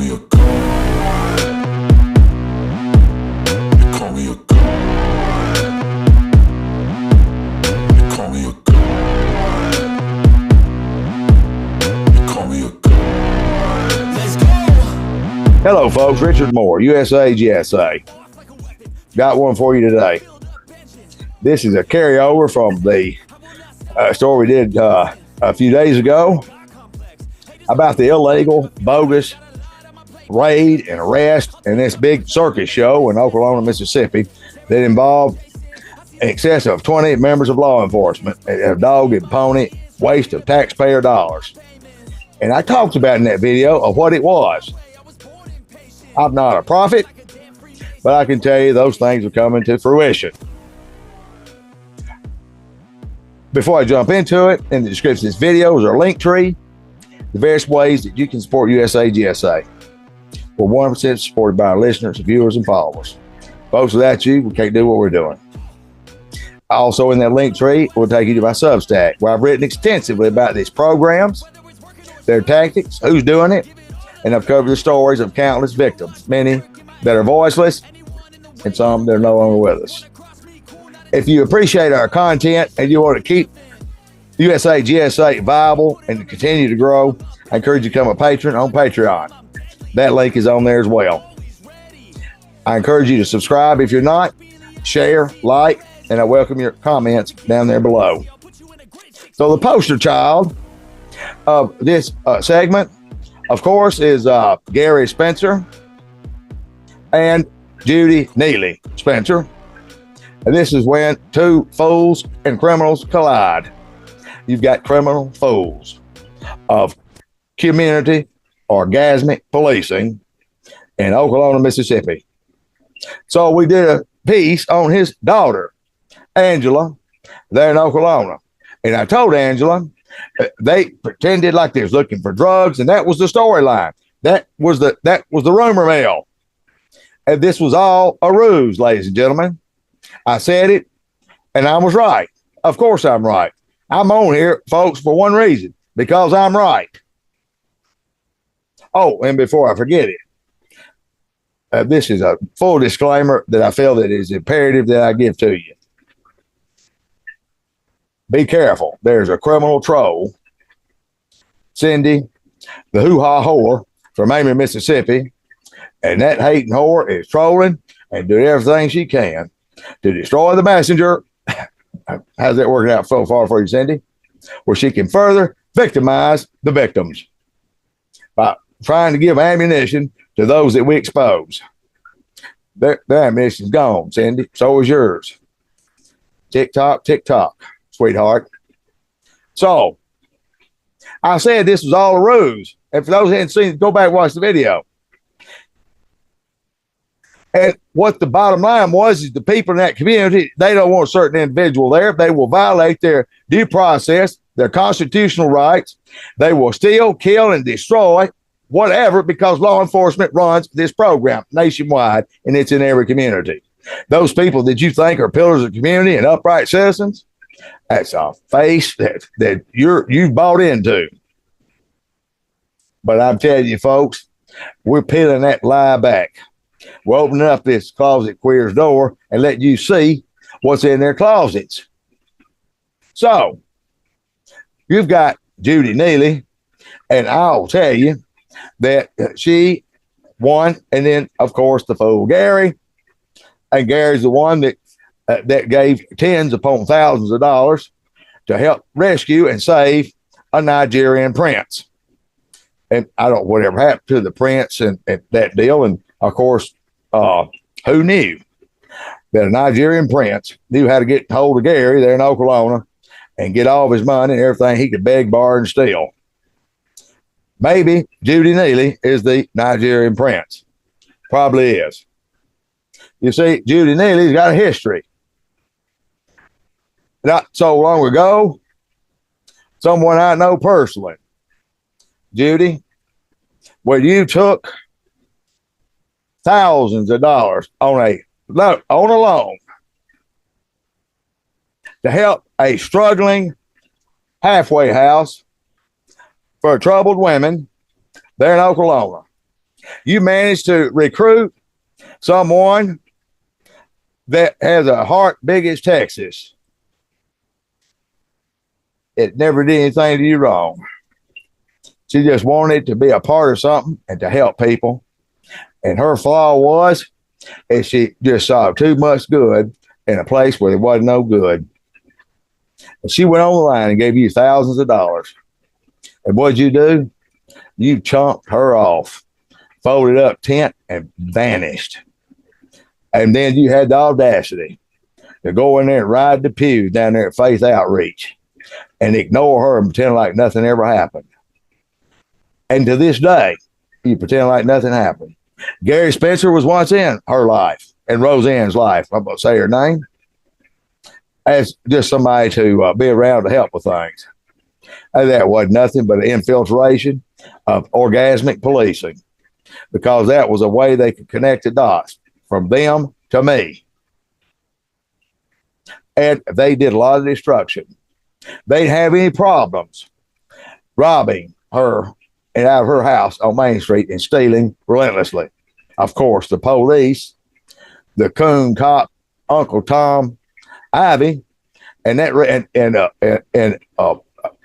me a god. They call me a god. They call me a god. They call me a god. Let's go. Hello, folks. Richard Moore, USAGSA. Got one for you today. This is a carryover from the story we did a few days ago about the illegal, bogus raid and arrest and this big circus show in Okolona, Mississippi that involved in excess of 20 members of law enforcement, a dog and pony waste of taxpayer dollars. And I talked about in that video of what it was. I'm not a prophet, but I can tell you those things are coming to fruition. Before I jump into it, in the description of this video is our link tree, the various ways that you can support USAGSA. We're 100% supported by our listeners, viewers, and followers. Folks, without you, we can't do what we're doing. Also in that link tree, we'll take you to my Substack, where I've written extensively about these programs, their tactics, who's doing it, and I've covered the stories of countless victims, many that are voiceless and some that are no longer with us. If you appreciate our content and you want to keep USAGSA viable and to continue to grow, I encourage you to become a patron on Patreon. That link is on there as well. I encourage you to subscribe if you're not, share, like, and I welcome your comments down there below. So the poster child of this segment, of course, is Gary Spencer and Judy Neely Spencer. And this is when two fools and criminals collide. You've got criminal fools of community orgasmic policing in Okolona, Mississippi. So we did a piece on his daughter, Angela, there in Okolona. And I told Angela, they pretended like they was looking for drugs, and that was the storyline. That was the rumor mill. And this was all a ruse, ladies and gentlemen. I said it, and I was right. Of course I'm right. I'm on here, folks, for one reason, because I'm right. Oh, and before I forget it, this is a full disclaimer that I feel that is imperative that I give to you. Be careful. There's a criminal troll, Cindy, the hoo-ha whore from Amy, Mississippi, and that hating whore is trolling and doing everything she can to destroy the messenger. How's that working out so far for you, Cindy? Where she can further victimize the victims by trying to give ammunition to those that we expose. Their ammunition's gone, Cindy. So is yours. Tick tock, sweetheart. So I said this was all a ruse. And for those who hadn't seen it, go back and watch the video. And what the bottom line was is the people in that community, they don't want a certain individual there. They will violate their due process, their constitutional rights. They will steal, kill, and destroy whatever, because law enforcement runs this program nationwide, and it's in every community. Those people that you think are pillars of the community and upright citizens, that's a face that you've bought into. But I'm telling you, folks, we're peeling that lie back. We're opening up this closet queer's door and let you see what's in their closets. So you've got Judy Neely, and I'll tell you that she won, and then of course the fool Gary, and Gary's the one that gave tens upon thousands of dollars to help rescue and save a Nigerian prince. And I don't know whatever happened to the prince and that deal. And of course, who knew that a Nigerian prince knew how to get hold of Gary there in Okolona and get all of his money and everything he could beg, borrow, and steal? Maybe Judy Neely is the Nigerian prince. Probably is. You see, Judy Neely's got a history. Not so long ago, someone I know personally, Judy, where you took thousands of dollars on a loan to help a struggling halfway house for troubled women there in Okolona. You managed to recruit someone that has a heart big as Texas. It never did anything to you wrong. She just wanted to be a part of something and to help people. And her flaw was is she just saw too much good in a place where there wasn't no good. And she went on the line and gave you thousands of dollars. And what'd you do? You chunked her off, folded up tent, and vanished. And then you had the audacity to go in there and ride the pew down there at Faith Outreach and ignore her and pretend like nothing ever happened. And to this day, you pretend like nothing happened. Gary Spencer was once in her life and Roseanne's life. I'm going to say her name as just somebody to be around to help with things. And that wasn't nothing but an infiltration of orgasmic policing, because that was a way they could connect the dots from them to me. And they did a lot of destruction. They didn't have any problems robbing her and out of her house on Main Street and stealing relentlessly. Of course, the police, the coon cop, Uncle Tom, Ivy, and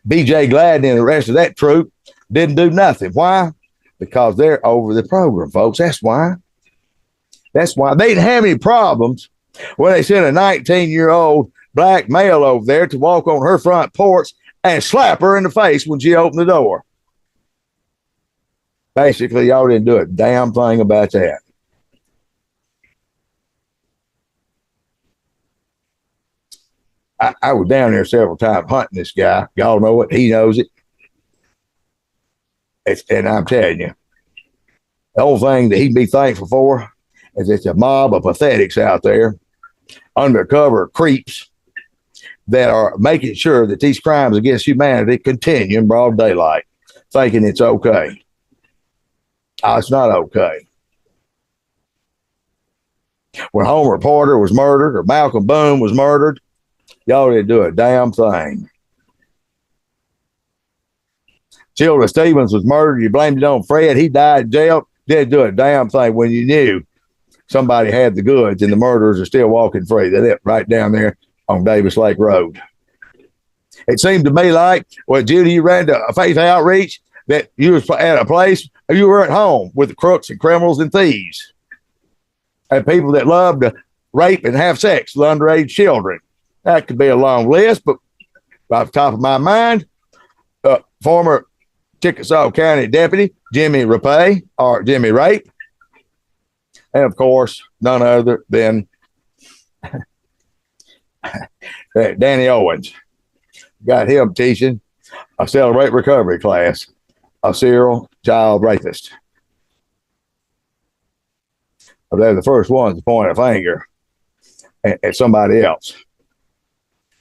BJ Gladden and the rest of that troop didn't do nothing. Why? Because they're over the program, folks. That's why. That's why they didn't have any problems when they sent a 19-year-old black male over there to walk on her front porch and slap her in the face when she opened the door. Basically, y'all didn't do a damn thing about that. I was down there several times hunting this guy. Y'all know it. He knows it. And I'm telling you, the whole thing that he'd be thankful for is it's a mob of pathetics out there, undercover creeps that are making sure that these crimes against humanity continue in broad daylight, thinking it's okay. It's not okay. When Homer Porter was murdered or Malcolm Boone was murdered, y'all didn't do a damn thing. Childa Stevens was murdered. You blamed it on Fred. He died in jail. Didn't do a damn thing when you knew somebody had the goods and the murderers are still walking free. They lived right down there on Davis Lake Road. It seemed to me like, well, Judy, you ran to a Faith Outreach, that you was at a place, you were at home with the crooks and criminals and thieves and people that love to rape and have sex with underage children. That could be a long list, but off the top of my mind, former Chickasaw County Deputy Jimmy Rapay, or Jimmy Rape, and of course, none other than Danny Owens. Got him teaching a Celebrate Recovery class, a serial child rapist. They're the first ones to point a finger at somebody else,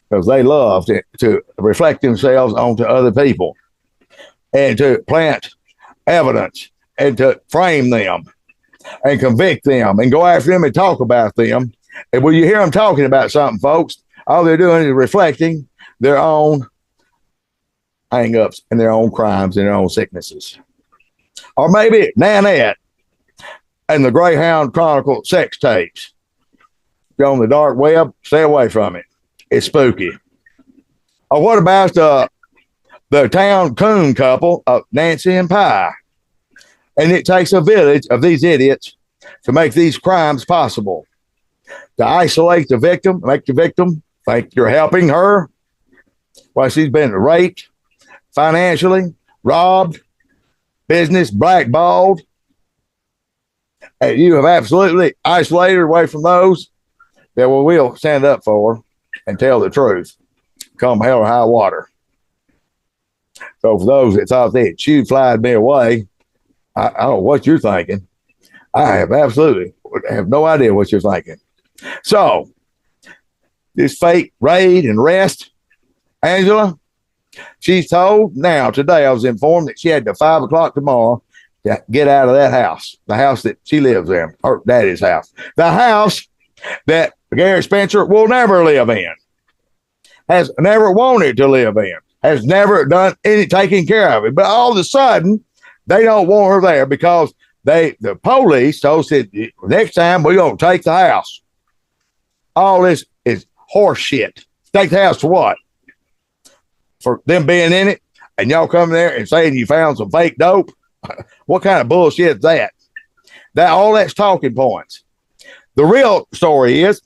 because they love to reflect themselves onto other people and to plant evidence and to frame them and convict them and go after them and talk about them. And when you hear them talking about something, folks, all they're doing is reflecting their own hang-ups and their own crimes and their own sicknesses. Or maybe Nanette and the Greyhound Chronicle sex tapes. If you're on the dark web, stay away from it. It's spooky. Or what about the town coon couple of Nancy and Pye? And it takes a village of these idiots to make these crimes possible. To isolate the victim, make the victim think you're helping her while she's been raped, financially, robbed, business blackballed. And you have absolutely isolated her away from those that we will stand up for and tell the truth, come hell or high water. So for those that thought they had chewed flied me away, I don't know what you're thinking. I have no idea what you're thinking. So this fake raid and arrest, Angela, she's told now today, I was informed that she had to 5 o'clock tomorrow to get out of that house, the house that she lives in, her daddy's house, the house that Gary Spencer will never live in, has never wanted to live in, has never done any taking care of it. But all of a sudden, they don't want her there because The police told us that next time we're going to take the house. All this is horse shit. Take the house for what? For them being in it, and y'all come there and saying you found some fake dope? What kind of bullshit is that? All that's talking points. The real story is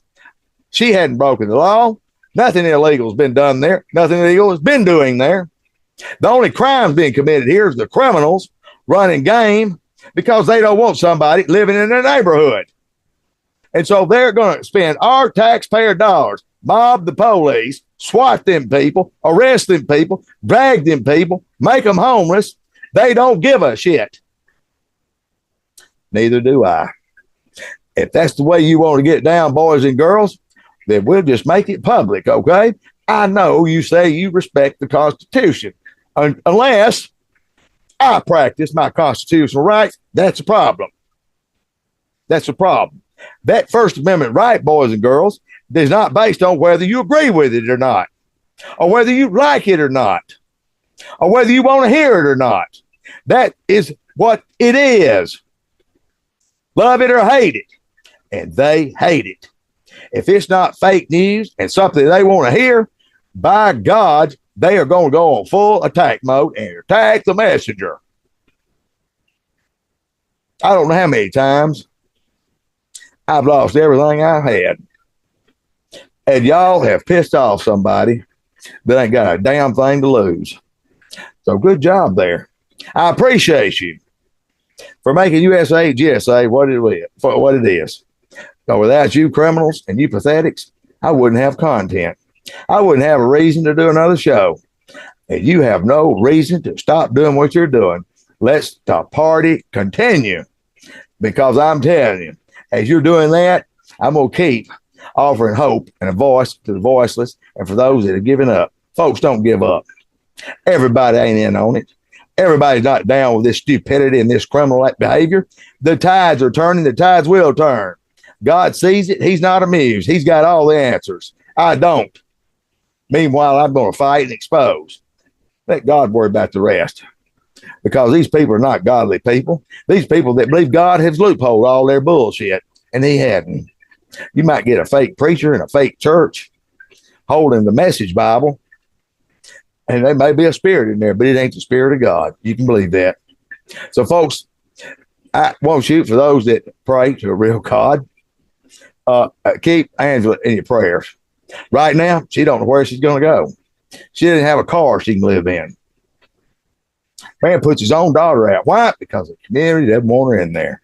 she hadn't broken the law. Nothing illegal has been done there. Nothing illegal has been doing there. The only crimes being committed here is the criminals running game because they don't want somebody living in their neighborhood. And so they're going to spend our taxpayer dollars, mob the police, SWAT them people, arrest them people, drag them people, make them homeless. They don't give a shit. Neither do I. If that's the way you want to get down, boys and girls, then we'll just make it public, okay? I know you say you respect the Constitution. Unless I practice my constitutional rights, that's a problem. That's a problem. That First Amendment right, boys and girls, is not based on whether you agree with it or not, or whether you like it or not, or whether you want to hear it or not. That is what it is. Love it or hate it. And they hate it. If it's not fake news and something they want to hear, by God, they are going to go on full attack mode and attack the messenger. I don't know how many times I've lost everything I've had. And y'all have pissed off somebody that ain't got a damn thing to lose. So good job there. I appreciate you for making USAGSA what it is. So without you criminals and you pathetics, I wouldn't have content. I wouldn't have a reason to do another show. And you have no reason to stop doing what you're doing. Let the party continue. Because I'm telling you, as you're doing that, I'm going to keep offering hope and a voice to the voiceless and for those that have given up. Folks, don't give up. Everybody ain't in on it. Everybody's not down with this stupidity and this criminal behavior. The tides are turning. The tides will turn. God sees it. He's not amused. He's got all the answers. I don't. Meanwhile, I'm going to fight and expose. Let God worry about the rest. Because these people are not godly people. These people that believe God has loopholed all their bullshit, and he hadn't. You might get a fake preacher in a fake church holding the Message Bible, and there may be a spirit in there, but it ain't the Spirit of God. You can believe that. So, folks, I want you, for those that pray to a real God, keep Angela in your prayers. Right now, she don't know where she's going to go. She didn't have a car she can live in. Man puts his own daughter out. Why? Because the community doesn't want her in there.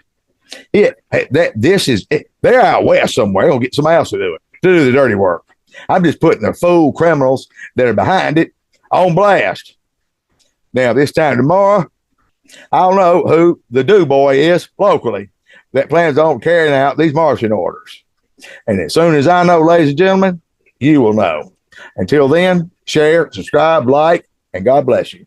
They're out west somewhere. They're going to get somebody else to do the dirty work. I'm just putting the fool criminals that are behind it on blast. Now, this time tomorrow, I don't know who the do boy is locally that plans on carrying out these marching orders. And as soon as I know, ladies and gentlemen, you will know. Until then, share, subscribe, like, and God bless you.